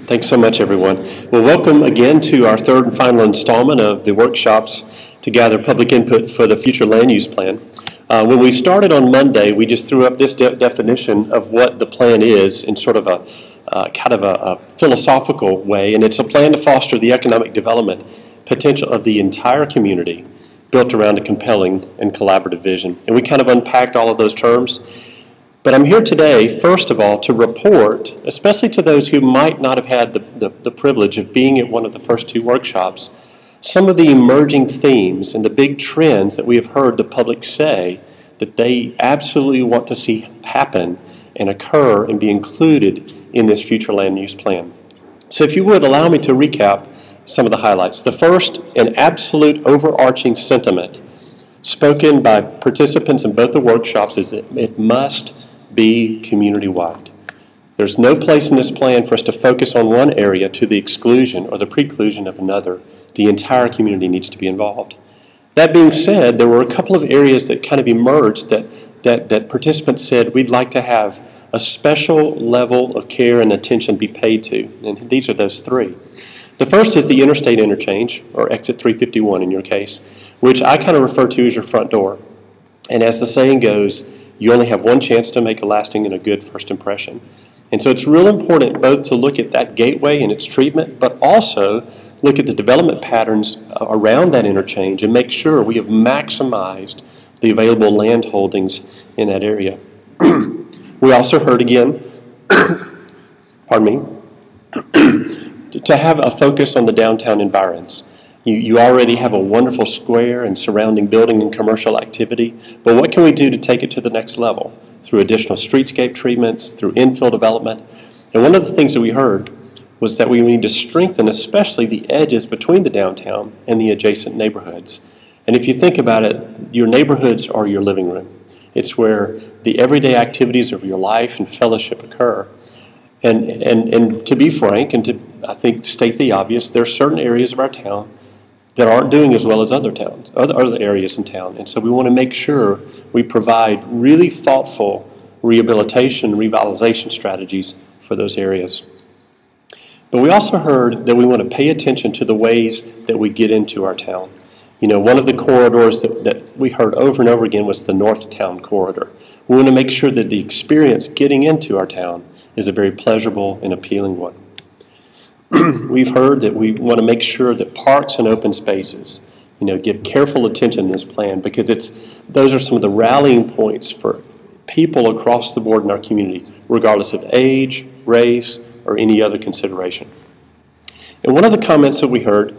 Thanks so much, everyone. Well, welcome again to our third and final installment of the workshops to gather public input for the future land use plan. When we started on Monday, we just threw up this definition of what the plan is in sort of a kind of a philosophical way, and it's a plan to foster the economic development potential of the entire community built around a compelling and collaborative vision. And we kind of unpacked all of those terms. But I'm here today, first of all, to report, especially to those who might not have had the privilege of being at one of the first two workshops, some of the emerging themes and the big trends that we have heard the public say that they absolutely want to see happen and occur and be included in this future land use plan. So if you would, allow me to recap some of the highlights. The first, an absolute overarching sentiment spoken by participants in both the workshops is that it must be community-wide. There's no place in this plan for us to focus on one area to the exclusion or the preclusion of another. The entire community needs to be involved. That being said, there were a couple of areas that kind of emerged that participants said we'd like to have a special level of care and attention be paid to, and these are those three. The first is the interstate interchange, or exit 351 in your case, which I kind of refer to as your front door. And as the saying goes, you only have one chance to make a lasting and a good first impression. And so it's real important both to look at that gateway and its treatment, but also look at the development patterns around that interchange and make sure we have maximized the available land holdings in that area. We also heard again, pardon me, to have a focus on the downtown environs. You already have a wonderful square and surrounding building and commercial activity, but what can we do to take it to the next level? Through additional streetscape treatments, through infill development. And one of the things that we heard was that we need to strengthen especially the edges between the downtown and the adjacent neighborhoods. And if you think about it, your neighborhoods are your living room. It's where the everyday activities of your life and fellowship occur. And to be frank, and to, I think, state the obvious, there are certain areas of our town that aren't doing as well as other areas in town. And so we want to make sure we provide really thoughtful rehabilitation, revitalization strategies for those areas. But we also heard that we want to pay attention to the ways that we get into our town. You know, one of the corridors that we heard over and over again was the North Town Corridor. We want to make sure that the experience getting into our town is a very pleasurable and appealing one. We've heard that we want to make sure that parks and open spaces, give careful attention to this plan because those are some of the rallying points for people across the board in our community, regardless of age, race, or any other consideration. And one of the comments that we heard,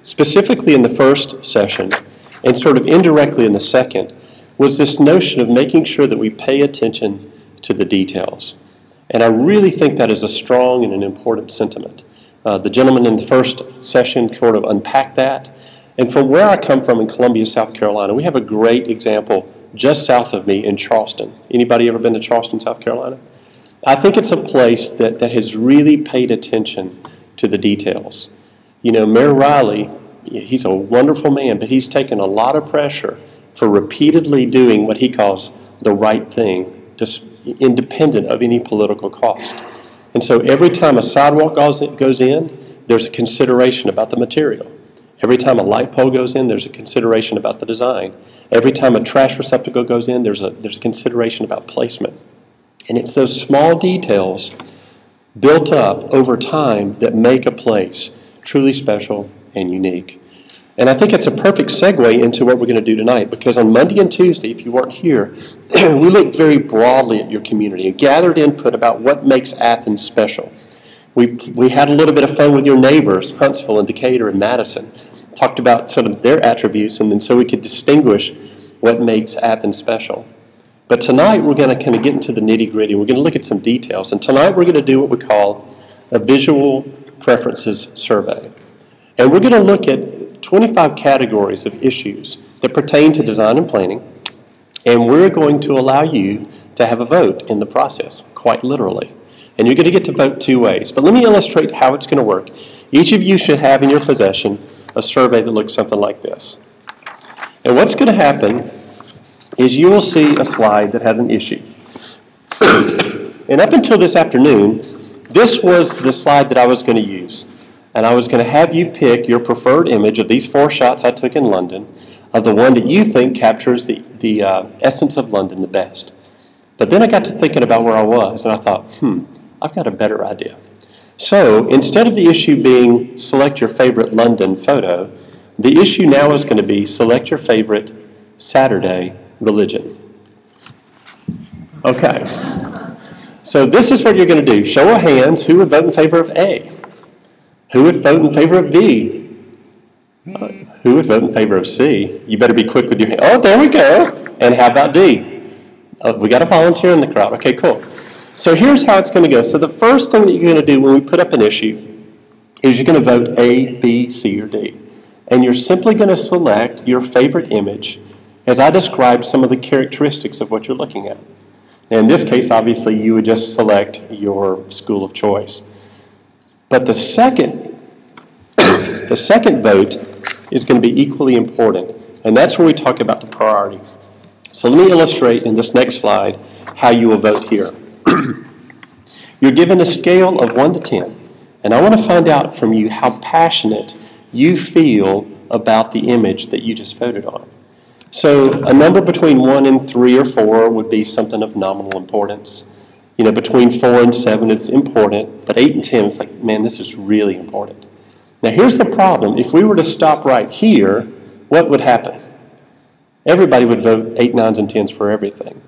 specifically in the first session, and sort of indirectly in the second, was this notion of making sure that we pay attention to the details. And I really think that is a strong and an important sentiment. The gentleman in the first session sort of unpacked that. And from where I come from in Columbia, South Carolina, we have a great example just south of me in Charleston. Anybody ever been to Charleston, South Carolina? I think it's a place that has really paid attention to the details. Mayor Riley, he's a wonderful man, but he's taken a lot of pressure for repeatedly doing what he calls the right thing, independent of any political cost. And so every time a sidewalk goes in, there's a consideration about the material. Every time a light pole goes in, there's a consideration about the design. Every time a trash receptacle goes in, there's a consideration about placement. And it's those small details built up over time that make a place truly special and unique. And I think it's a perfect segue into what we're going to do tonight, because on Monday and Tuesday, if you weren't here, we looked very broadly at your community and gathered input about what makes Athens special. We had a little bit of fun with your neighbors, Huntsville and Decatur and Madison, talked about sort of their attributes, and then so we could distinguish what makes Athens special. But tonight we're going to kind of get into the nitty-gritty. We're going to look at some details, and tonight we're going to do what we call a visual preferences survey. And we're going to look at 25 categories of issues that pertain to design and planning, and we're going to allow you to have a vote in the process, quite literally. And you're going to get to vote two ways. But let me illustrate how it's going to work. Each of you should have in your possession a survey that looks something like this. And what's going to happen is you will see a slide that has an issue. And up until this afternoon, this was the slide that I was going to use. And I was going to have you pick your preferred image of these 4 shots I took in London, of the one that you think captures the essence of London the best. But then I got to thinking about where I was, and I thought, I've got a better idea. So instead of the issue being select your favorite London photo, the issue now is going to be select your favorite Saturday religion. Okay. So this is what you're going to do. Show of hands, who would vote in favor of A? Who would vote in favor of B? Who would vote in favor of C? You better be quick with your hand. Oh, there we go. And how about D? We got a volunteer in the crowd. Okay, cool. So here's how it's going to go. So the first thing that you're going to do when we put up an issue is you're going to vote A, B, C, or D. And you're simply going to select your favorite image as I describe some of the characteristics of what you're looking at. Now in this case, obviously, you would just select your school of choice. But the second vote is going to be equally important, and that's where we talk about the priority. So let me illustrate in this next slide how you will vote here. You're given a scale of 1 to 10, and I want to find out from you how passionate you feel about the image that you just voted on. So a number between 1 and 3 or 4 would be something of nominal importance. You know, between 4 and 7 it's important, but 8 and 10 it's like, man, this is really important. Now here's the problem. If we were to stop right here, what would happen? Everybody would vote 8, 9s, and 10s for everything.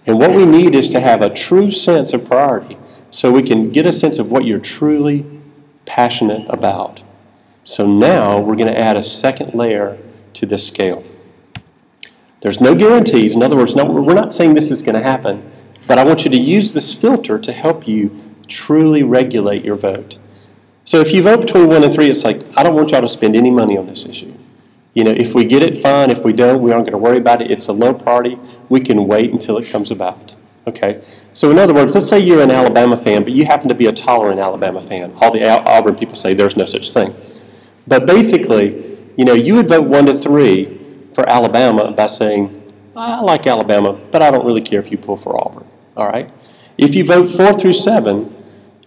And what we need is to have a true sense of priority so we can get a sense of what you're truly passionate about. So now we're going to add a second layer to this scale. There's no guarantees. In other words, we're not saying this is going to happen, but I want you to use this filter to help you truly regulate your vote. So if you vote between 1 and 3, it's like, I don't want y'all to spend any money on this issue. You know, if we get it, fine. If we don't, we aren't going to worry about it. It's a low priority. We can wait until it comes about. Okay? So in other words, let's say you're an Alabama fan, but you happen to be a tolerant Alabama fan. All the Auburn people say there's no such thing. But basically, you know, you would vote 1 to 3 for Alabama by saying, I like Alabama, but I don't really care if you pull for Auburn. All right? If you vote 4 through 7,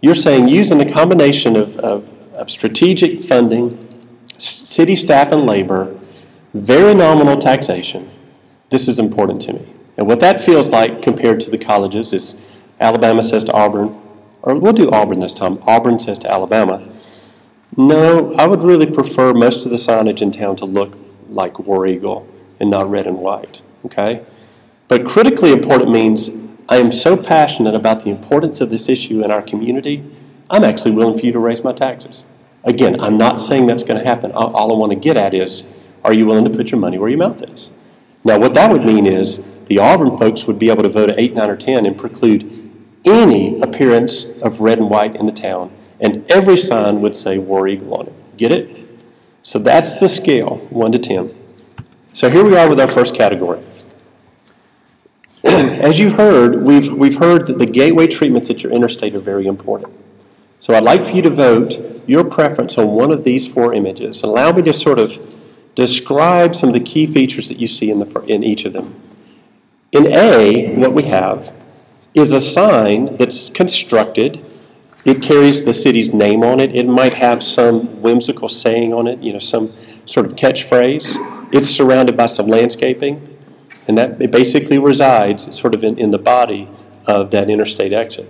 you're saying using a combination of strategic funding, city staff and labor, very nominal taxation, this is important to me. And what that feels like compared to the colleges is Alabama says to Auburn, or we'll do Auburn this time, Auburn says to Alabama, no, I would really prefer most of the signage in town to look like War Eagle and not red and white, okay? But critically important means I am so passionate about the importance of this issue in our community, I'm actually willing for you to raise my taxes. Again, I'm not saying that's going to happen. All I want to get at is, are you willing to put your money where your mouth is? Now, what that would mean is the Auburn folks would be able to vote at 8, 9, or 10 and preclude any appearance of red and white in the town, and every sign would say War Eagle on it. Get it? So that's the scale, 1 to 10. So here we are with our first category. As you heard, we've heard that the gateway treatments at your interstate are very important. So I'd like for you to vote your preference on one of these 4 images. And allow me to sort of describe some of the key features that you see in each of them. In A, what we have is a sign that's constructed. It carries the city's name on it. It might have some whimsical saying on it, you know, some sort of catchphrase. It's surrounded by some landscaping. And that it basically resides sort of in the body of that interstate exit.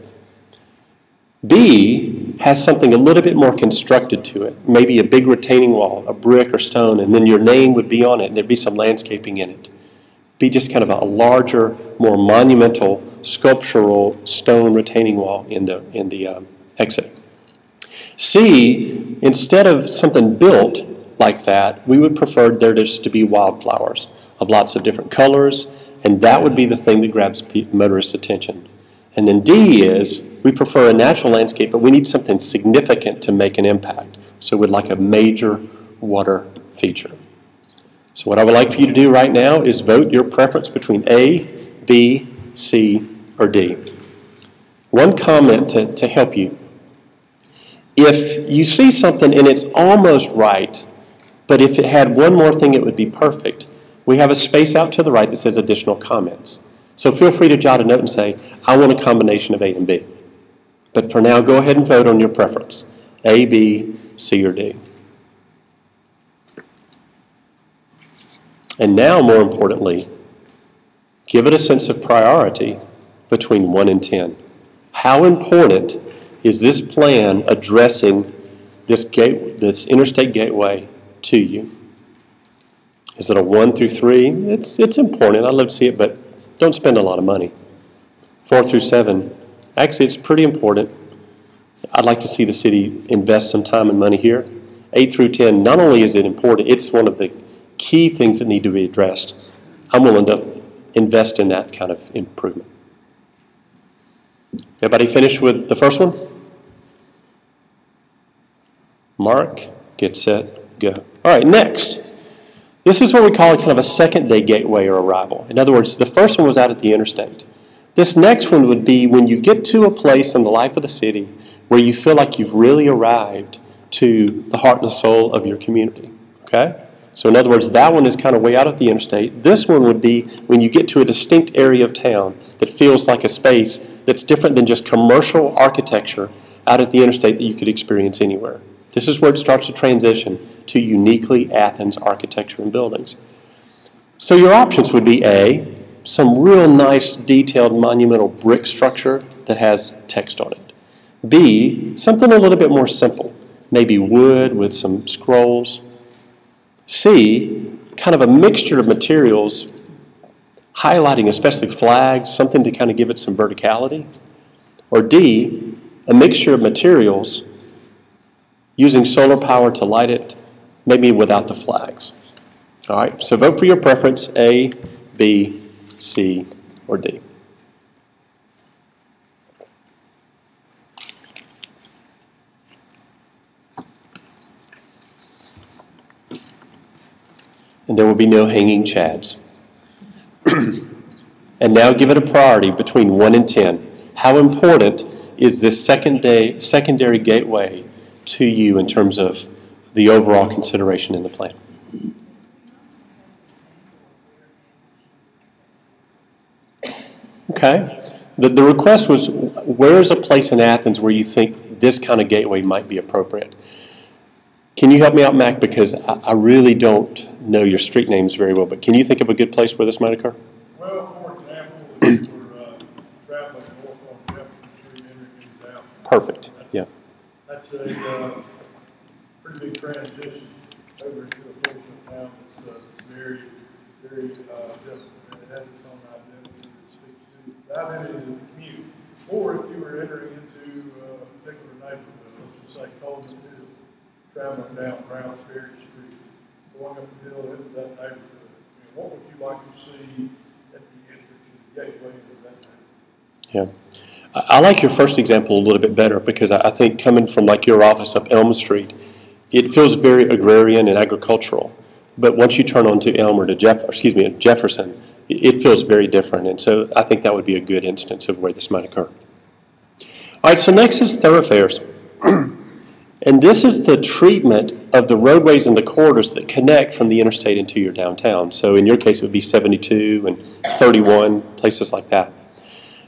B has something a little bit more constructed to it, maybe a big retaining wall, a brick or stone, and then your name would be on it, and there'd be some landscaping in it. Be just kind of a larger, more monumental, sculptural stone retaining wall in the exit. C, instead of something built like that, we would prefer there just to be wildflowers of lots of different colors, and that would be the thing that grabs motorists' attention. And then D is, we prefer a natural landscape, but we need something significant to make an impact. So we'd like a major water feature. So what I would like for you to do right now is vote your preference between A, B, C, or D. One comment to help you. If you see something and it's almost right, but if it had one more thing it would be perfect, we have a space out to the right that says additional comments. So feel free to jot a note and say, I want a combination of A and B. But for now, go ahead and vote on your preference. A, B, C, or D. And now, more importantly, give it a sense of priority between 1 and 10. How important is this plan addressing this interstate gateway to you? Is it a 1 through 3? It's important. I'd love to see it, but don't spend a lot of money. 4 through 7, actually it's pretty important. I'd like to see the city invest some time and money here. 8 through 10, not only is it important, it's one of the key things that need to be addressed. I'm willing to invest in that kind of improvement. Everybody finished with the first one? Mark, get set, go. All right, next. This is what we call kind of a second-day gateway or arrival. In other words, the first one was out at the interstate. This next one would be when you get to a place in the life of the city where you feel like you've really arrived to the heart and the soul of your community, okay? So in other words, that one is kind of way out at the interstate. This one would be when you get to a distinct area of town that feels like a space that's different than just commercial architecture out at the interstate that you could experience anywhere. This is where it starts to transition to uniquely Athens architecture and buildings. So your options would be A, some real nice detailed monumental brick structure that has text on it. B, something a little bit more simple, maybe wood with some scrolls. C, kind of a mixture of materials highlighting especially flags, something to kind of give it some verticality. Or D, a mixture of materials using solar power to light it, maybe without the flags. All right, so vote for your preference, A, B, C, or D. And there will be no hanging chads. And now give it a priority between 1 and 10. How important is this secondary gateway to you in terms of the overall consideration in the plan? Okay. The request was, where is a place in Athens where you think this kind of gateway might be appropriate? Can you help me out, Mac? Because I really don't know your street names very well, but can you think of a good place where this might occur? Well, for example, if we're traveling north on Jefferson Street, entering into Athens. Perfect, yeah. That's a pretty big transition over into a portion of town that's very, very different, and it has its own identity that it speaks to the identity of the community. Or if you were entering into a particular neighborhood, let's just say Coleman Hill, traveling down Browns Ferry Street, going up the hill into that neighborhood, what would you like to see at the entrance to the gateway of that neighborhood? Yeah. I like your first example a little bit better because I think coming from like your office up Elm Street, it feels very agrarian and agricultural. But once you turn onto Elm or to Jefferson, it feels very different. And so I think that would be a good instance of where this might occur. All right, so next is thoroughfares. And this is the treatment of the roadways and the corridors that connect from the interstate into your downtown. So in your case, it would be 72 and 31, places like that.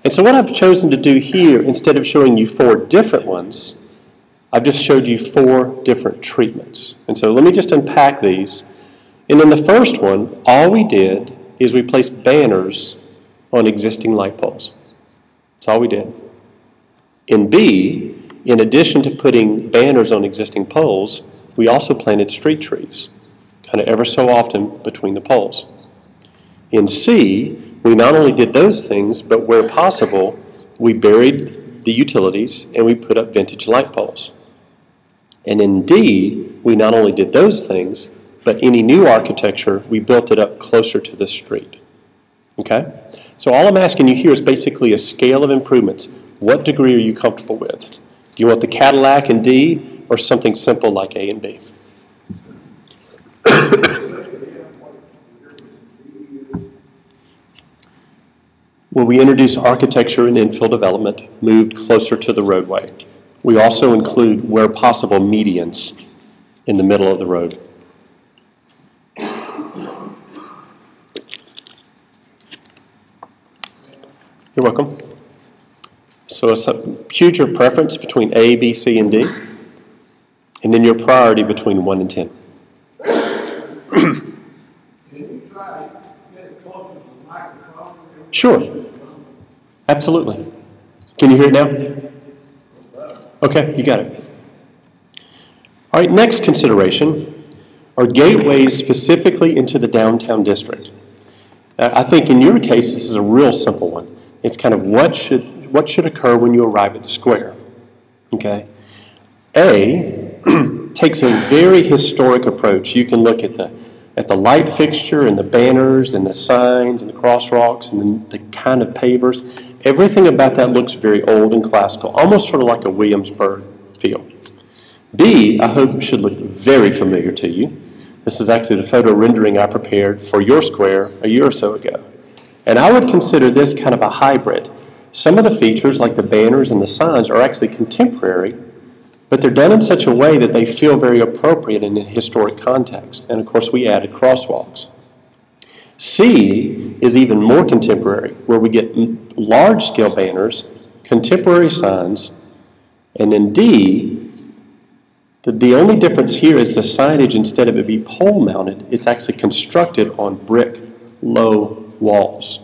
And so what I've chosen to do here, instead of showing you 4 different ones, I've just showed you 4 different treatments. And so let me just unpack these. And in the first one, all we did is we placed banners on existing light poles. That's all we did. In B, in addition to putting banners on existing poles, we also planted street trees, kind of ever so often between the poles. In C, we not only did those things, but where possible, we buried the utilities and we put up vintage light poles. And in D, we not only did those things, but any new architecture, we built it up closer to the street. Okay? So all I'm asking you here is basically a scale of improvements. What degree are you comfortable with? Do you want the Cadillac in D or something simple like A and B? When we introduce architecture and infill development, moved closer to the roadway. We also include, where possible, medians in the middle of the road. You're welcome. So choose your preference between A, B, C, and D, and then your priority between 1 and 10. Can you try to get it closer to the microphone? Sure. Absolutely. Can you hear it now? Okay, you got it. All right, next consideration are gateways specifically into the downtown district. I think in your case, this is a real simple one. It's kind of what should occur when you arrive at the square. Okay? A takes a very historic approach. You can look at the light fixture and the banners and the signs and the crosswalks and the kind of pavers. Everything about that looks very old and classical, almost sort of like a Williamsburg feel. B, I hope, should look very familiar to you. This is actually the photo rendering I prepared for your square a year or so ago. And I would consider this kind of a hybrid. Some of the features, like the banners and the signs, are actually contemporary, but they're done in such a way that they feel very appropriate in a historic context. And of course, we added crosswalks. C is even more contemporary, where we get large-scale banners, contemporary signs, and then D, the only difference here is the signage, instead of it be pole-mounted, it's actually constructed on brick, low walls.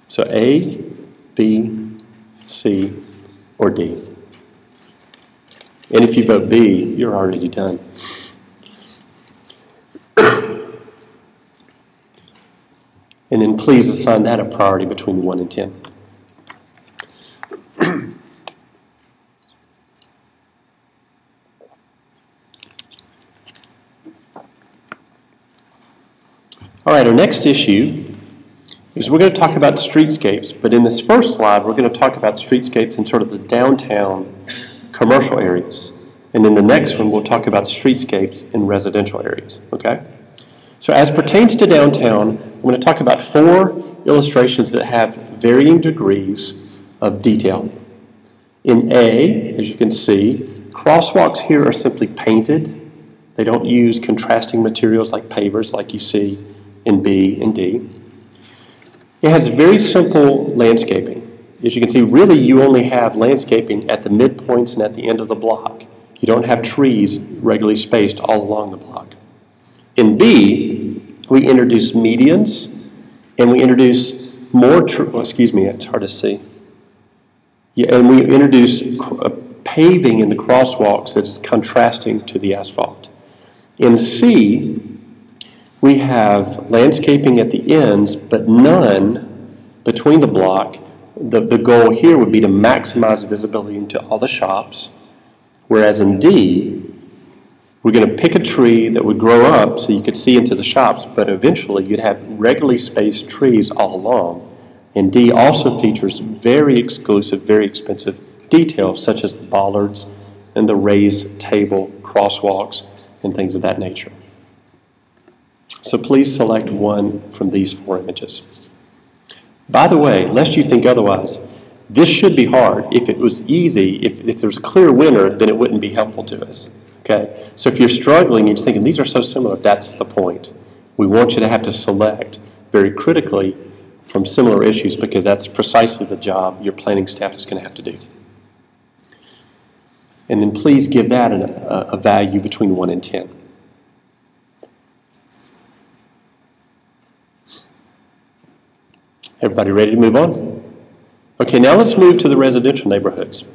So A, B, C, or D. And if you vote B, you're already done. And then please assign that a priority between 1 and 10. All right, our next issue is we're going to talk about streetscapes, but in this first slide, we're going to talk about streetscapes in sort of the downtown commercial areas. And in the next one, we'll talk about streetscapes in residential areas, okay? So as pertains to downtown, I'm going to talk about 4 illustrations that have varying degrees of detail. In A, as you can see, crosswalks here are simply painted. They don't use contrasting materials like pavers like you see in B and D. It has very simple landscaping. As you can see, really you only have landscaping at the midpoints and at the end of the block. You don't have trees regularly spaced all along the block. In B, we introduce medians, and we introduce more, it's hard to see. Yeah, and we introduce paving in the crosswalks that is contrasting to the asphalt. In C, we have landscaping at the ends, but none between the block. The goal here would be to maximize visibility into all the shops, whereas in D, we're going to pick a tree that would grow up so you could see into the shops, but eventually you'd have regularly spaced trees all along. And D also features very exclusive, very expensive details, such as the bollards and the raised table crosswalks and things of that nature. So please select one from these 4 images. By the way, lest you think otherwise, this should be hard. If it was easy, if there's a clear winner, then it wouldn't be helpful to us. Okay? So if you're struggling and you're thinking, these are so similar, that's the point. We want you to have to select very critically from similar issues, because that's precisely the job your planning staff is going to have to do. And then please give that a value between 1 and 10. Everybody ready to move on? Okay, now let's move to the residential neighborhoods.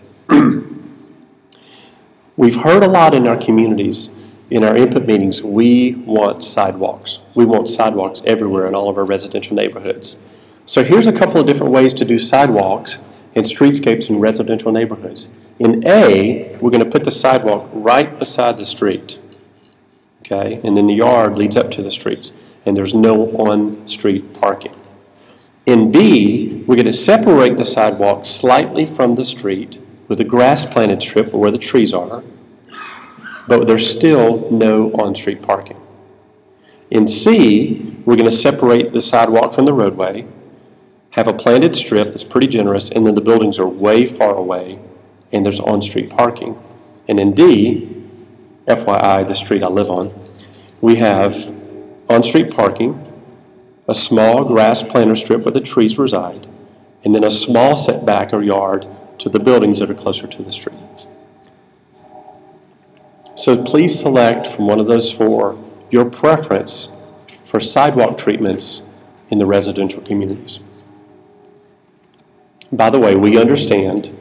We've heard a lot in our communities, in our input meetings, we want sidewalks. We want sidewalks everywhere in all of our residential neighborhoods. So here's a couple of different ways to do sidewalks and streetscapes in residential neighborhoods. In A, we're going to put the sidewalk right beside the street. Okay, and then the yard leads up to the streets, and there's no on-street parking. In B, we're going to separate the sidewalk slightly from the street with a grass-planted strip where the trees are, but there's still no on-street parking. In C, we're going to separate the sidewalk from the roadway, have a planted strip that's pretty generous, and then the buildings are way far away, and there's on-street parking. And in D, FYI, the street I live on, we have on-street parking, a small grass planter strip where the trees reside, and then a small setback or yard to the buildings that are closer to the street. So please select from one of those four your preference for sidewalk treatments in the residential communities. By the way, we understand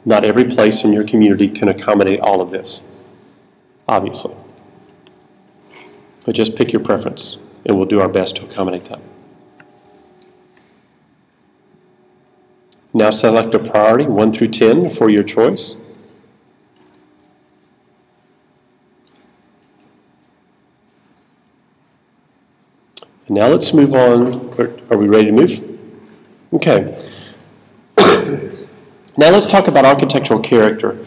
not every place in your community can accommodate all of this, obviously. But just pick your preference, and we'll do our best to accommodate that. Now select a priority, 1 through 10, for your choice. And now let's move on. Are we ready to move? Okay. Now let's talk about architectural character,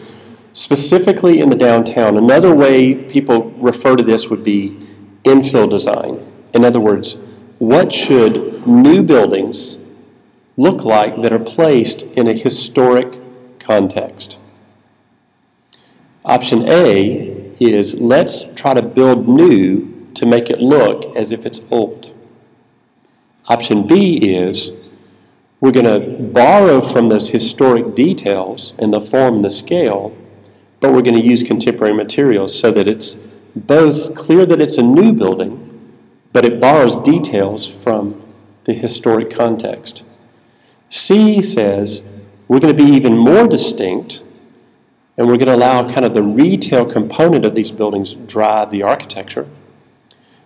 specifically in the downtown. Another way people refer to this would be infill design. In other words, what should new buildings look like that are placed in a historic context? Option A is let's try to build new to make it look as if it's old. Option B is we're going to borrow from those historic details in the form and the scale, but we're going to use contemporary materials so that it's both clear that it's a new building, but it borrows details from the historic context. C says we're going to be even more distinct, and we're going to allow kind of the retail component of these buildings drive the architecture.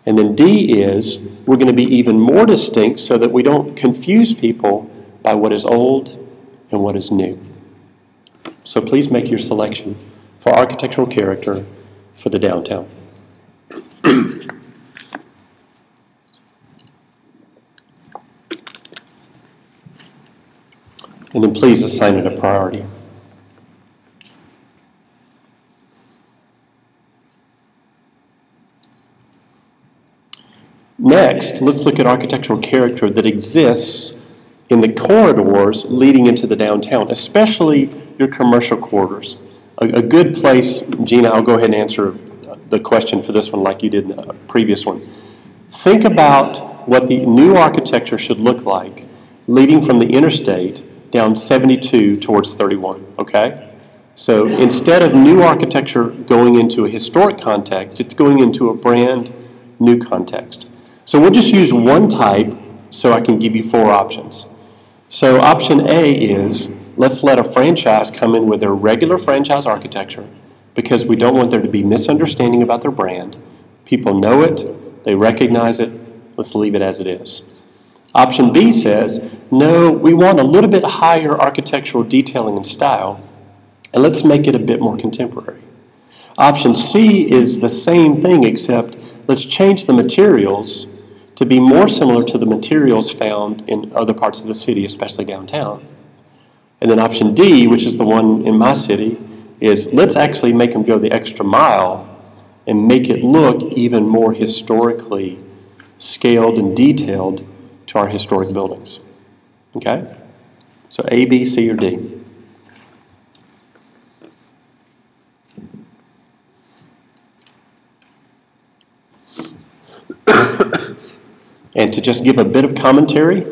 And then D is we're going to be even more distinct so that we don't confuse people by what is old and what is new. So please make your selection for architectural character for the downtown. And then please assign it a priority. Next, let's look at architectural character that exists in the corridors leading into the downtown, especially your commercial corridors. A good place, Gina, I'll go ahead and answer the question for this one like you did in the previous one. Think about what the new architecture should look like leading from the interstate down 72 towards 31, okay? So instead of new architecture going into a historic context, it's going into a brand new context. So we'll just use one type so I can give you 4 options. So option A is let's let a franchise come in with their regular franchise architecture because we don't want there to be misunderstanding about their brand. People know it, they recognize it, let's leave it as it is. Option B says, no, we want a little bit higher architectural detailing and style, and let's make it a bit more contemporary. Option C is the same thing, except let's change the materials to be more similar to the materials found in other parts of the city, especially downtown. And then option D, which is the one in my city, is let's actually make them go the extra mile and make it look even more historically scaled and detailed to our historic buildings. Okay? So A, B, C, or D. And to just give a bit of commentary,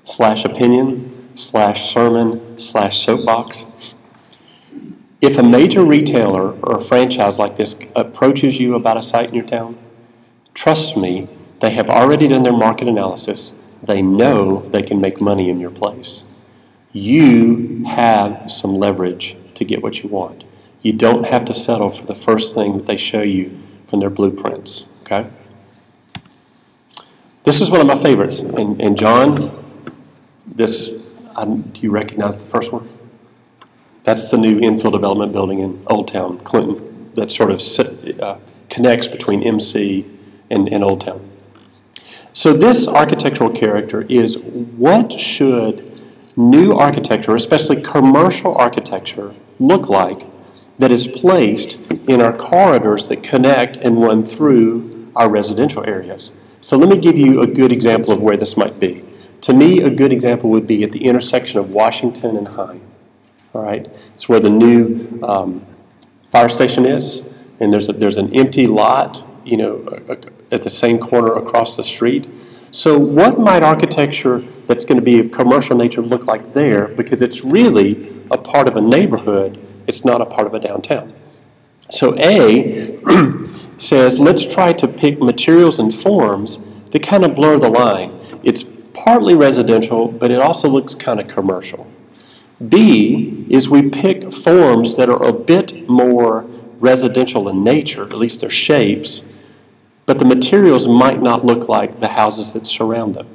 / opinion, / sermon, / soapbox, if a major retailer or a franchise like this approaches you about a site in your town, trust me, they have already done their market analysis. They know they can make money in your place. You have some leverage to get what you want. You don't have to settle for the first thing that they show you from their blueprints, okay? This is one of my favorites. And John, do you recognize the first one? That's the new infill development building in Old Town, Clinton, that sort of connects between MC and Old Town. So this architectural character is what should new architecture, especially commercial architecture, look like that is placed in our corridors that connect and run through our residential areas. So let me give you a good example of where this might be. To me, a good example would be at the intersection of Washington and Hine. All right, it's where the new fire station is, and there's an empty lot, you know, at the same corner across the street. So what might architecture that's going to be of commercial nature look like there? Because it's really a part of a neighborhood. It's not a part of a downtown. So A says, let's try to pick materials and forms that kind of blur the line. It's partly residential, but it also looks kind of commercial. B is we pick forms that are a bit more residential in nature, at least their shapes, but the materials might not look like the houses that surround them.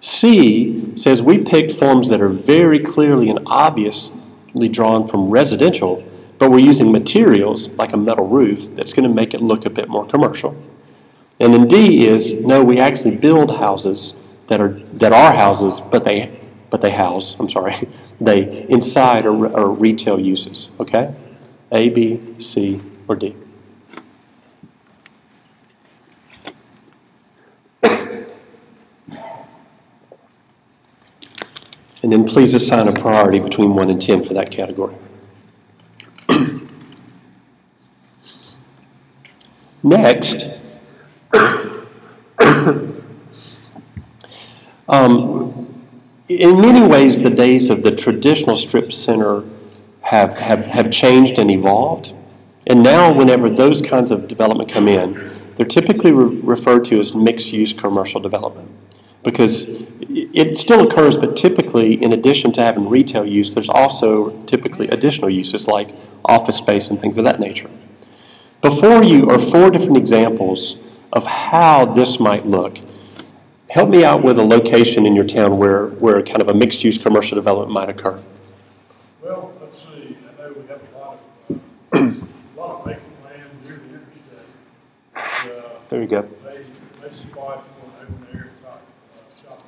C says we picked forms that are very clearly and obviously drawn from residential, but we're using materials like a metal roof that's going to make it look a bit more commercial. And then D is, no, we actually build houses that are houses, but they house, they inside are retail uses, okay? A, B, C, or D. And then please assign a priority between 1 and 10 for that category. Next, in many ways, the days of the traditional strip center have changed and evolved. And now, whenever those kinds of development come in, they're typically referred to as mixed-use commercial development. Because it still occurs, but typically, in addition to having retail use, there's also typically additional uses like office space and things of that nature. Before you are 4 different examples of how this might look. Help me out with a location in your town where kind of a mixed-use commercial development might occur. Well, let's see. I know we have a lot of vacant land near the interstate. There you go. They supply for an open air type shopping.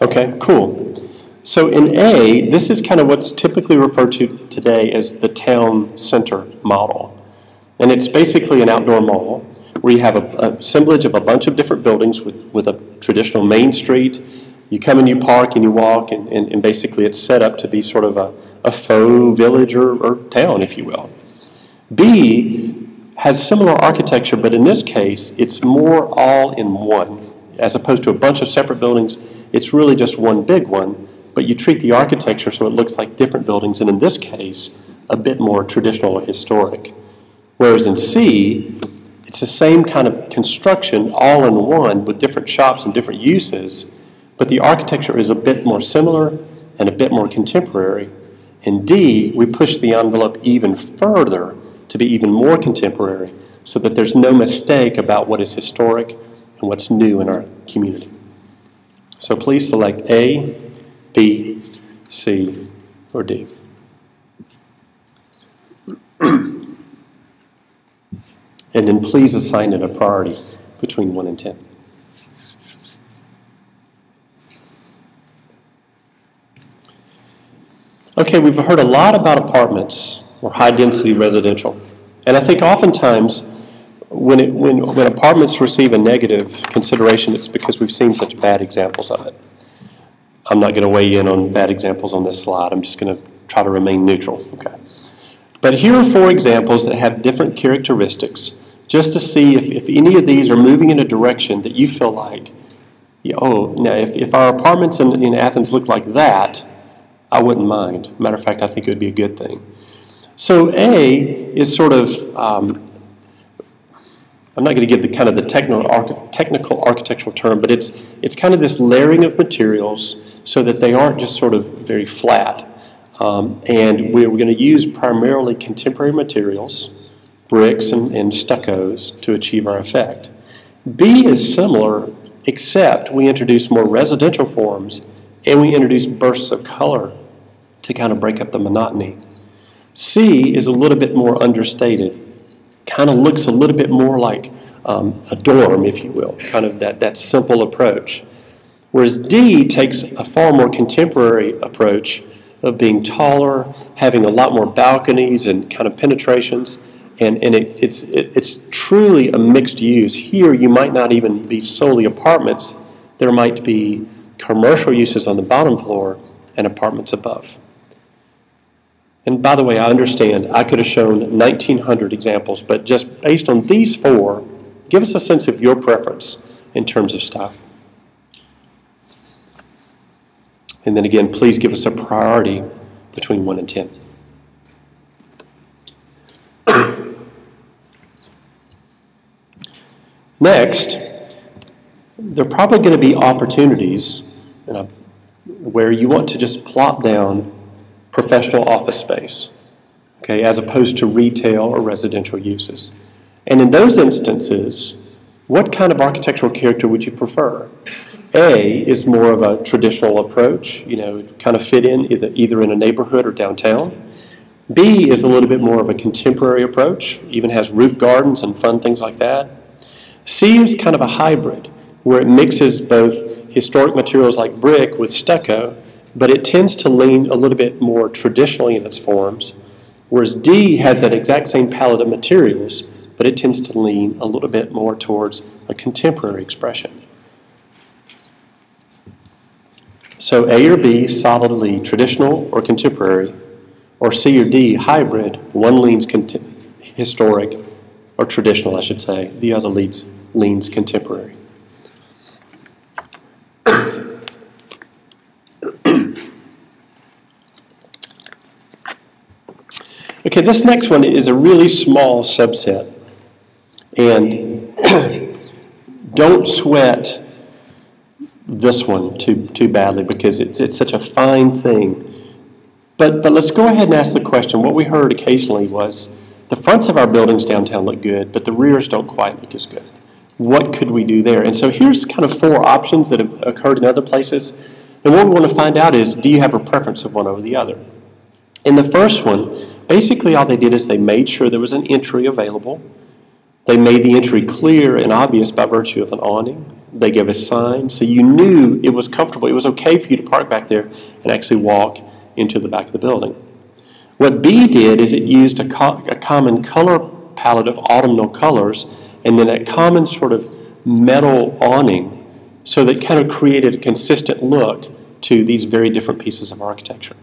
Okay, cool. So in A, this is kind of what's typically referred to today as the town center model. And it's basically an outdoor mall where you have a assemblage of a bunch of different buildings with a traditional main street. You come and you park and you walk, and basically it's set up to be sort of a faux village or town, if you will. B has similar architecture, but in this case, it's more all in one. As opposed to a bunch of separate buildings, it's really just one big one, but you treat the architecture so it looks like different buildings, and in this case, a bit more traditional or historic. Whereas in C, it's the same kind of construction all in one with different shops and different uses, but the architecture is a bit more similar and a bit more contemporary. In D, we push the envelope even further to be even more contemporary so that there's no mistake about what is historic and what's new in our community. So please select A, B, C, or D. And then please assign it a priority between 1 and 10. Okay, we've heard a lot about apartments or high-density residential. And I think oftentimes when apartments receive a negative consideration, it's because we've seen such bad examples of it. I'm not going to weigh in on bad examples on this slide. I'm just going to try to remain neutral. Okay. But here are 4 examples that have different characteristics, just to see if any of these are moving in a direction that you feel like, oh, now if our apartments in Athens look like that, I wouldn't mind. Matter of fact, I think it would be a good thing. So A is sort of, I'm not going to give the kind of the technical architectural term, but it's kind of this layering of materials so that they aren't just sort of very flat. And we're going to use primarily contemporary materials, bricks and stuccos, to achieve our effect. B is similar, except we introduce more residential forms and we introduce bursts of color to kind of break up the monotony. C is a little bit more understated, kind of looks a little bit more like a dorm, if you will, kind of that simple approach. Whereas D takes a far more contemporary approach of being taller, having a lot more balconies and kind of penetrations, and it's truly a mixed use. Here you might not even be solely apartments. There might be commercial uses on the bottom floor and apartments above. And by the way, I understand I could have shown 1,900 examples, but just based on these 4, give us a sense of your preference in terms of style. And then again, please give us a priority between 1 and 10. Next, there are probably going to be opportunities where you want to just plop down professional office space, okay, as opposed to retail or residential uses. And in those instances, what kind of architectural character would you prefer? A is more of a traditional approach, kind of fit in either in a neighborhood or downtown. B is a little bit more of a contemporary approach, even has roof gardens and fun things like that. C is kind of a hybrid, where it mixes both historic materials like brick with stucco, but it tends to lean a little bit more traditionally in its forms, whereas D has that exact same palette of materials, but it tends to lean a little bit more towards a contemporary expression. So A or B, solidly traditional or contemporary, or C or D, hybrid. One leans historic, or traditional, I should say. The other leans contemporary. Okay, this next one is a really small subset. And don't sweat this one too badly because it's such a fine thing. But let's go ahead and ask the question. What we heard occasionally was the fronts of our buildings downtown look good, but the rears don't quite look as good. What could we do there? And so here's kind of 4 options that have occurred in other places. And what we want to find out is, do you have a preference of one over the other? In the first one, basically all they did is they made sure there was an entry available. They made the entry clear and obvious by virtue of an awning. They gave a sign, so you knew it was comfortable. It was okay for you to park back there and actually walk into the back of the building. What B did is it used a common color palette of autumnal colors and then a common sort of metal awning, so that kind of created a consistent look to these very different pieces of architecture.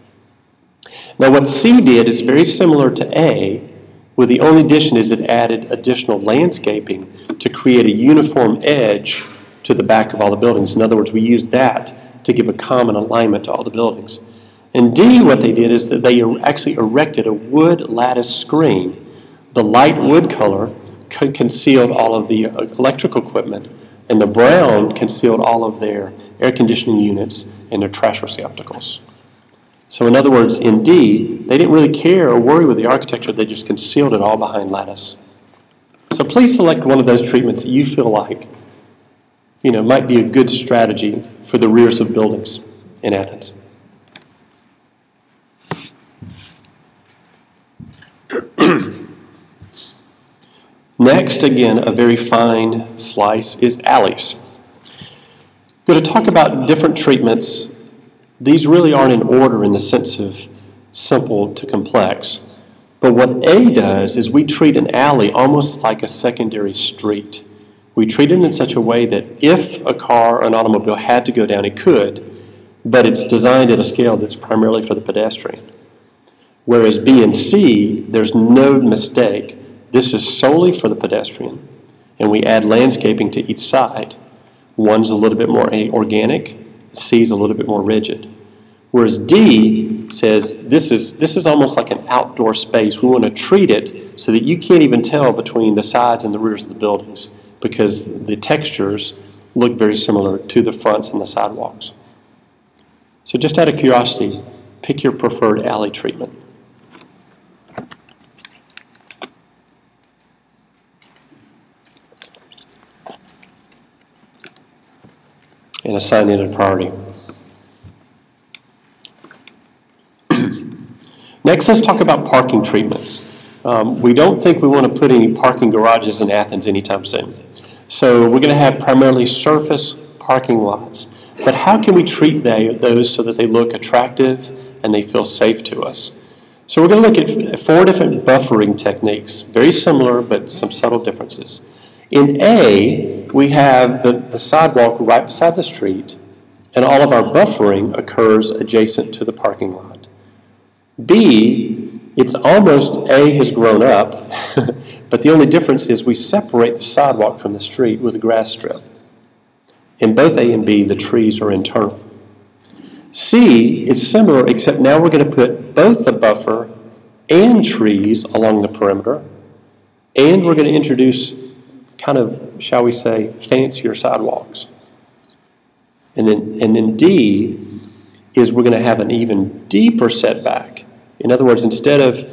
Now what C did is very similar to A, with the only addition is it added additional landscaping to create a uniform edge to the back of all the buildings. In other words, we used that to give a common alignment to all the buildings. And D, what they did is that they actually erected a wood lattice screen. The light wood color concealed all of the electrical equipment, and the brown concealed all of their air conditioning units and their trash receptacles. So in other words, in D, they didn't really care or worry with the architecture. They just concealed it all behind lattice. So please select one of those treatments that you feel like might be a good strategy for the rears of buildings in Athens. Next, again, a very fine slice is alleys. I'm going to talk about different treatments. These really aren't in order in the sense of simple to complex. But what A does is we treat an alley almost like a secondary street. We treat it in such a way that if a car or an automobile had to go down, it could, but it's designed at a scale that's primarily for the pedestrian. Whereas B and C, there's no mistake. This is solely for the pedestrian, and we add landscaping to each side. One's a little bit more organic, C is a little bit more rigid. Whereas D says this is almost like an outdoor space. We want to treat it so that you can't even tell between the sides and the rears of the buildings, because the textures look very similar to the fronts and the sidewalks. So just out of curiosity, pick your preferred alley treatment. And assign it a priority. Next, let's talk about parking treatments. We don't think we want to put any parking garages in Athens anytime soon. So we're going to have primarily surface parking lots. But how can we treat those so that they look attractive and they feel safe to us? So we're going to look at 4 different buffering techniques, very similar but some subtle differences. In A, we have the sidewalk right beside the street, and all of our buffering occurs adjacent to the parking lot. B, it's almost A has grown up, but the only difference is we separate the sidewalk from the street with a grass strip. In both A and B, the trees are internal. C is similar, except now we're going to put both the buffer and trees along the perimeter, and we're going to introduce kind of, shall we say, fancier sidewalks. And then D is we're going to have an even deeper setback. In other words, instead of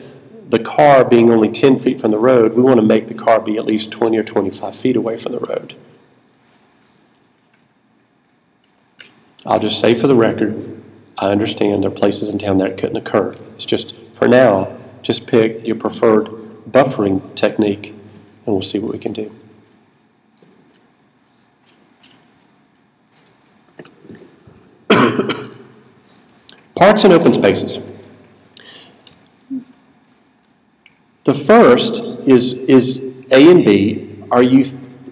the car being only 10 feet from the road, we want to make the car be at least 20 or 25 feet away from the road. I'll just say for the record, I understand there are places in town that couldn't occur. It's just, for now, just pick your preferred buffering technique and we'll see what we can do. Parks and open spaces. The first is A and B.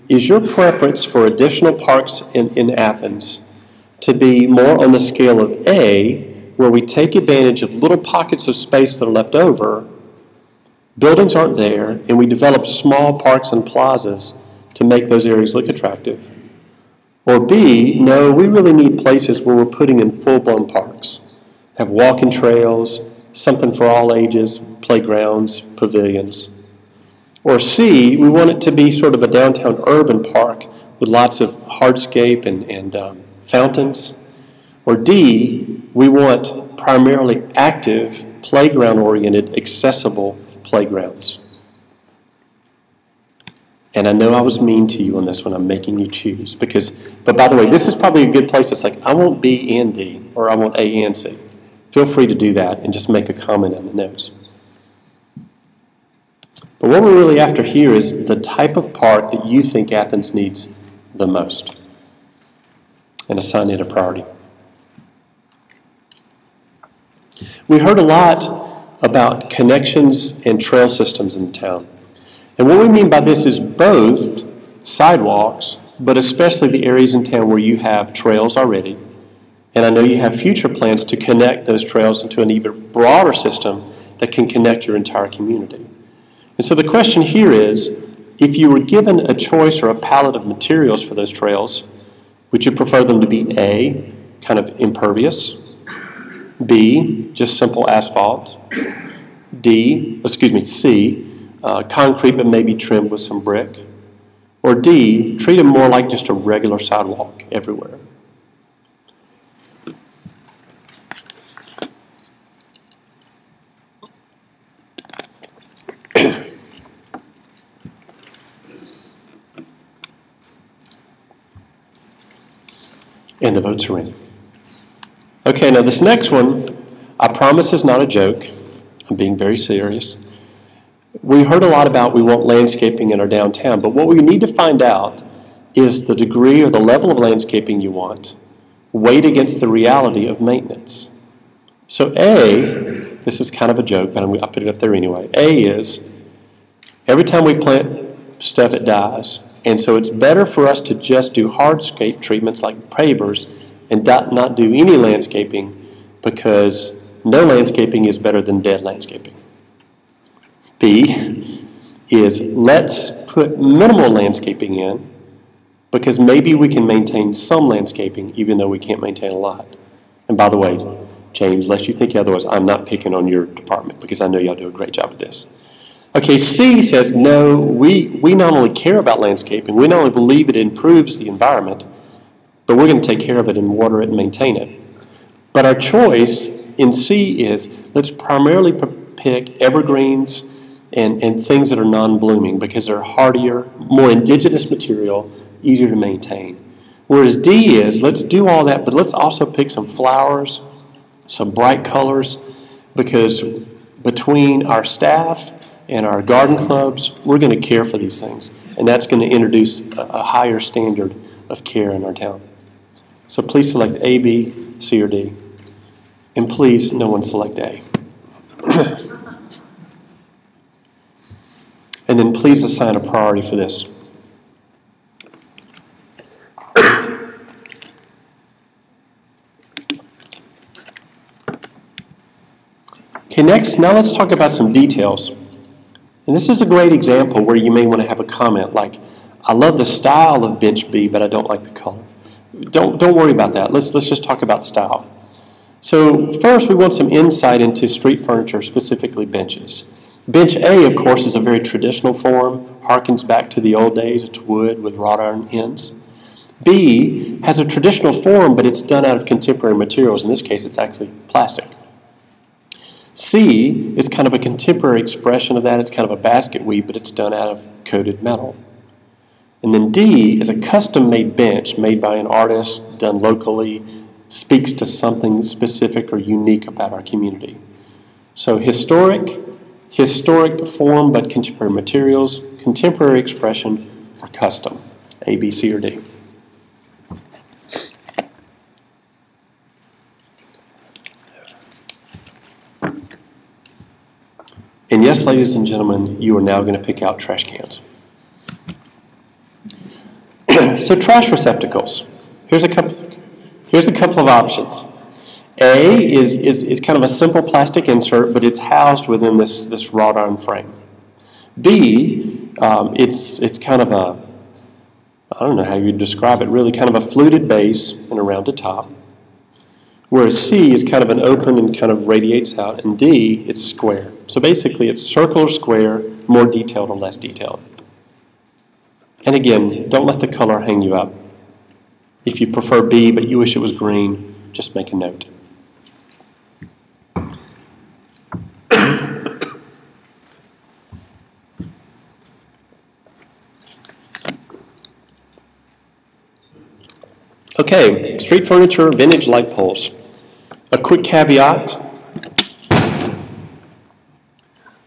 Is your preference for additional parks in Athens to be more on the scale of A, where we take advantage of little pockets of space that are left over, buildings aren't there, and we develop small parks and plazas to make those areas look attractive? Or B, no, we really need places where we're putting in full-blown parks, have walking trails, something for all ages, playgrounds, pavilions. Or C, we want it to be sort of a downtown urban park with lots of hardscape and fountains. Or D, we want primarily active, playground-oriented, accessible playgrounds. And I know I was mean to you on this one. I'm making you choose. But by the way, this is probably a good place. It's like, I want B and D, or I want A and C. Feel free to do that and just make a comment in the notes. But what we're really after here is the type of park that you think Athens needs the most, and assign it a priority. We heard a lot about connections and trail systems in town. And what we mean by this is both sidewalks, but especially the areas in town where you have trails already. And I know you have future plans to connect those trails into an even broader system that can connect your entire community. And so the question here is, if you were given a choice or a palette of materials for those trails, would you prefer them to be A, kind of impervious, B, just simple asphalt, C, concrete but maybe trimmed with some brick, or D, treat them more like just a regular sidewalk everywhere? And the votes are in. Okay, now this next one, I promise is not a joke. I'm being very serious. We heard a lot about we want landscaping in our downtown, but what we need to find out is the degree or the level of landscaping you want, weighed against the reality of maintenance. So A, this is kind of a joke, but I put it up there anyway. A is, every time we plant stuff, it dies. And so it's better for us to just do hardscape treatments like pavers and not do any landscaping, because no landscaping is better than dead landscaping. B is, let's put minimal landscaping in, because maybe we can maintain some landscaping even though we can't maintain a lot. And by the way, James, lest you think otherwise, I'm not picking on your department because I know y'all do a great job of this. Okay, C says, no, we not only care about landscaping, we not only believe it improves the environment, but we're going to take care of it and water it and maintain it. But our choice in C is, let's primarily pick evergreens and things that are non-blooming because they're hardier, more indigenous material, easier to maintain. Whereas D is, let's do all that, but let's also pick some flowers, some bright colors, because between our staff and our garden clubs, we're going to care for these things. And that's going to introduce a higher standard of care in our town. So please select A, B, C, or D. And please, no one select A. And then please assign a priority for this. Okay, next, now let's talk about some details. And this is a great example where you may want to have a comment like, I love the style of bench B, but I don't like the color. Don't worry about that. Let's just talk about style. So first, we want some insight into street furniture, specifically benches. Bench A, of course, is a very traditional form, harkens back to the old days. It's wood with wrought iron ends. B has a traditional form, but it's done out of contemporary materials. In this case, it's actually plastic. C is kind of a contemporary expression of that. It's kind of a basket weave, but it's done out of coated metal. And then D is a custom-made bench made by an artist, done locally, speaks to something specific or unique about our community. So historic form, but contemporary materials, contemporary expression, or custom, A, B, C, or D. And yes, ladies and gentlemen, you are now going to pick out trash cans. So trash receptacles. Here's a couple of options. A is kind of a simple plastic insert, but it's housed within this wrought iron frame. B, it's kind of a, I don't know how you'd describe it, really kind of a fluted base and a rounded top. Whereas C is kind of an open and kind of radiates out, and D, it's square. So basically it's circle or square, more detailed or less detailed. And again, don't let the color hang you up. If you prefer B but you wish it was green, just make a note. Okay, street furniture, vintage light poles. A quick caveat.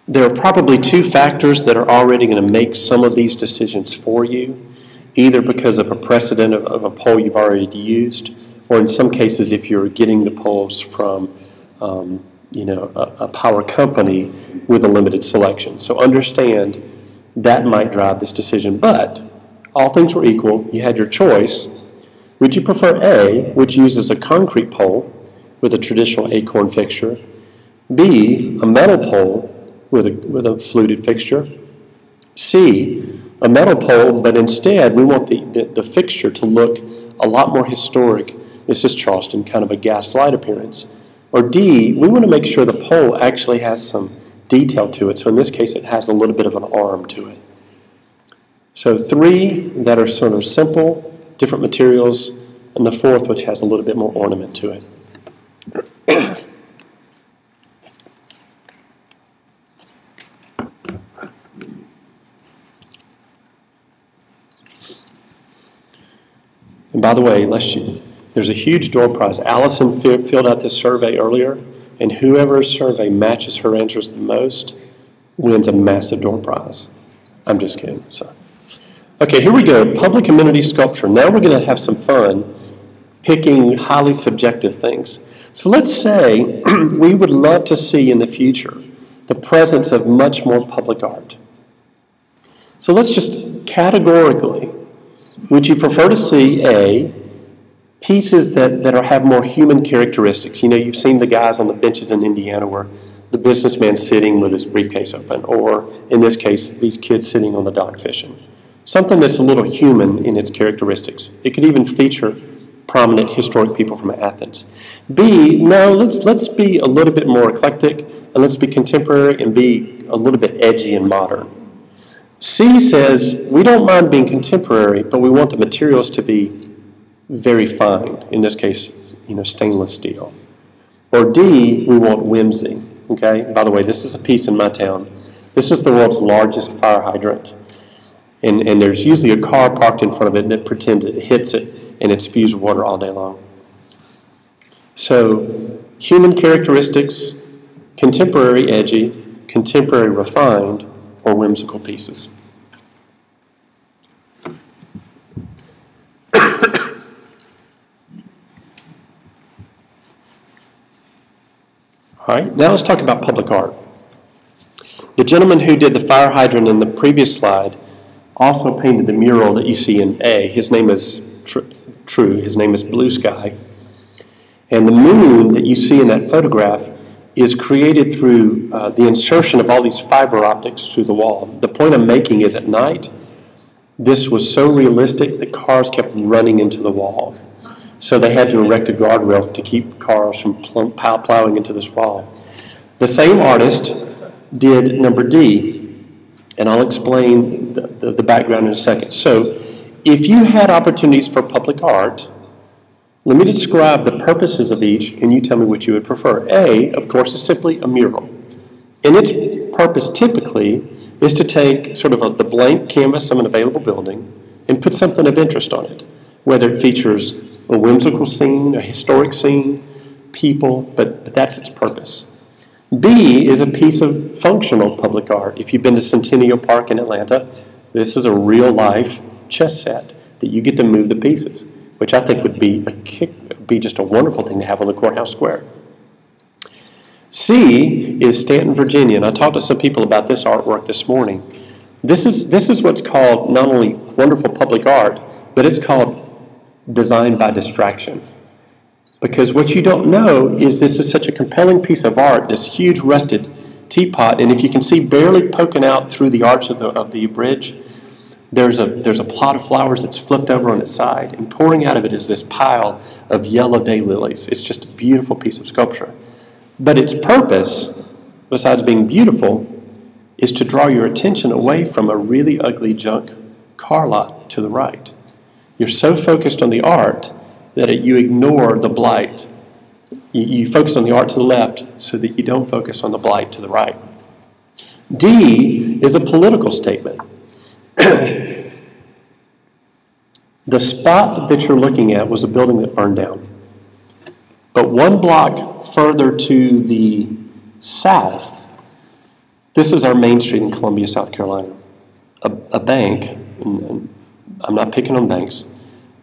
There are probably two factors that are already going to make some of these decisions for you, either because of a precedent of a pole you've already used, or in some cases if you're getting the poles from a power company with a limited selection. So understand that might drive this decision. But all things were equal, you had your choice. Would you prefer A, which uses a concrete pole with a traditional acorn fixture, B, a metal pole with a fluted fixture, C, a metal pole, but instead we want the fixture to look a lot more historic. This is Charleston, kind of a gaslight appearance. Or D, we want to make sure the pole actually has some detail to it. So in this case, it has a little bit of an arm to it. So three that are sort of simple, different materials, and the fourth which has a little bit more ornament to it. And by the way, there's a huge door prize. Allison filled out this survey earlier, and whoever's survey matches her answers the most wins a massive door prize. I'm just kidding. So, okay, here we go. Public amenity sculpture. Now we're going to have some fun picking highly subjective things. So let's say we would love to see in the future the presence of much more public art. So let's just categorically, would you prefer to see A, pieces that have more human characteristics? You know, you've seen the guys on the benches in Indiana where the businessman's sitting with his briefcase open, or in this case, these kids sitting on the dock fishing. Something that's a little human in its characteristics. It could even feature prominent historic people from Athens. B, no, let's be a little bit more eclectic, and let's be contemporary and be a little bit edgy and modern. C says, we don't mind being contemporary, but we want the materials to be very fine, in this case, stainless steel. Or D, we want whimsy, okay? By the way, this is a piece in my town. This is the world's largest fire hydrant. And there's usually a car parked in front of it that pretends it hits it and it spews water all day long. So, human characteristics, contemporary edgy, contemporary refined, or whimsical pieces. All right, now let's talk about public art. The gentleman who did the fire hydrant in the previous slide also painted the mural that you see in A. His name is his name is Blue Sky. And the moon that you see in that photograph is created through the insertion of all these fiber optics through the wall. The point I'm making is at night, this was so realistic that cars kept running into the wall. So they had to erect a guardrail to keep cars from plowing into this wall. The same artist did number D, and I'll explain the background in a second. So if you had opportunities for public art, let me describe the purposes of each, and you tell me what you would prefer. A, of course, is simply a mural. And its purpose typically is to take sort of the blank canvas of an available building and put something of interest on it, whether it features a whimsical scene, a historic scene, people, but that's its purpose. B is a piece of functional public art. If you've been to Centennial Park in Atlanta, this is a real-life chess set that you get to move the pieces, which I think would be just a wonderful thing to have on the courthouse square. C is Stanton, Virginia, and I talked to some people about this artwork this morning. This is what's called not only wonderful public art, but it's called design by distraction. Because what you don't know is this is such a compelling piece of art, this huge rusted teapot, and if you can see barely poking out through the arch of the bridge, there's a plot of flowers that's flipped over on its side, and pouring out of it is this pile of yellow daylilies. It's just a beautiful piece of sculpture. But its purpose, besides being beautiful, is to draw your attention away from a really ugly junk car lot to the right. You're so focused on the art that you ignore the blight. You focus on the art to the left so that you don't focus on the blight to the right. D is a political statement. The spot that you're looking at was a building that burned down. But one block further to the south, this is our main street in Columbia, South Carolina. A bank, and I'm not picking on banks,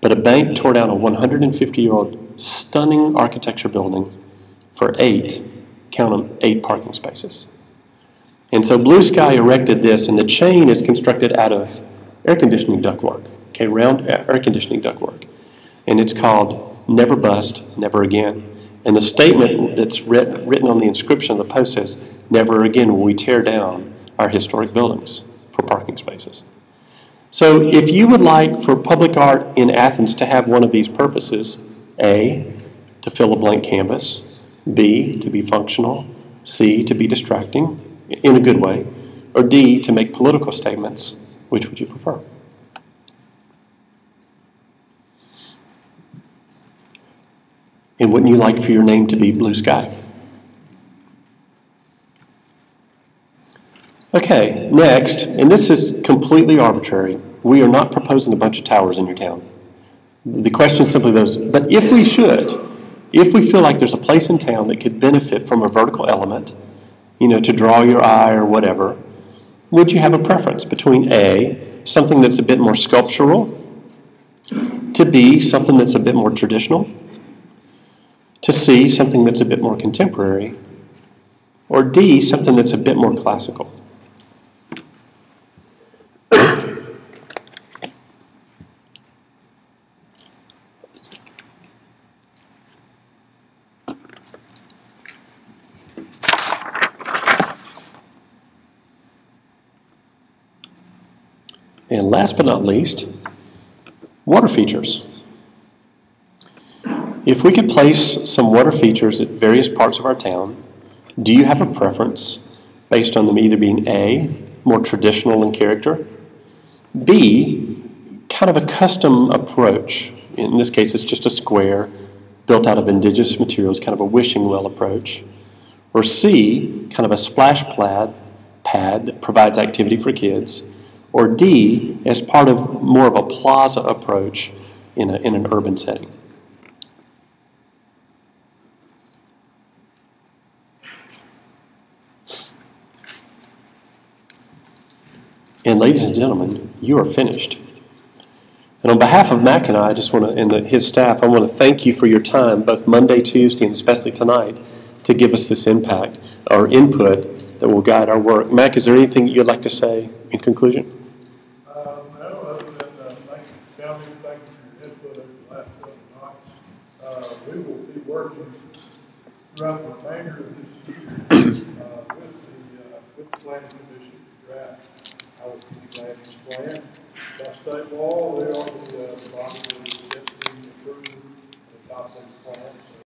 but a bank tore down a 150-year-old stunning architecture building for 8 parking spaces. And so Blue Sky erected this, and the chain is constructed out of air conditioning ductwork, round air conditioning ductwork. And it's called Never Bust, Never Again. And the statement that's written on the inscription of the post says, never again will we tear down our historic buildings for parking spaces. So if you would like for public art in Athens to have one of these purposes, A, to fill a blank canvas, B, to be functional, C, to be distracting in a good way, or D, to make political statements, which would you prefer? And wouldn't you like for your name to be Blue Sky? Okay, next, and this is completely arbitrary. We are not proposing a bunch of towers in your town. The question is simply those, but if we should, if we feel like there's a place in town that could benefit from a vertical element, to draw your eye or whatever, would you have a preference between A, something that's a bit more sculptural, to B, something that's a bit more traditional, to C, something that's a bit more contemporary, or D, something that's a bit more classical? And last but not least, water features. If we could place some water features at various parts of our town, do you have a preference based on them either being A, more traditional in character, B, kind of a custom approach? In this case, it's just a square built out of indigenous materials, kind of a wishing well approach, or C, kind of a splash pad that provides activity for kids, or D, as part of more of a plaza approach in an urban setting. And ladies and gentlemen, you are finished. And on behalf of Mac and I just want to, and his staff, I want to thank you for your time, both Monday, Tuesday, and especially tonight, to give us this impact or input that will guide our work. Mac, is there anything you'd like to say in conclusion? No, other than thank you, County, thank you for your input over the last 7 nights. We will be working throughout the remainder of this year with the Planning Commission to draft our planning plan. By state law, they are the body that is being approved adopt those plans. So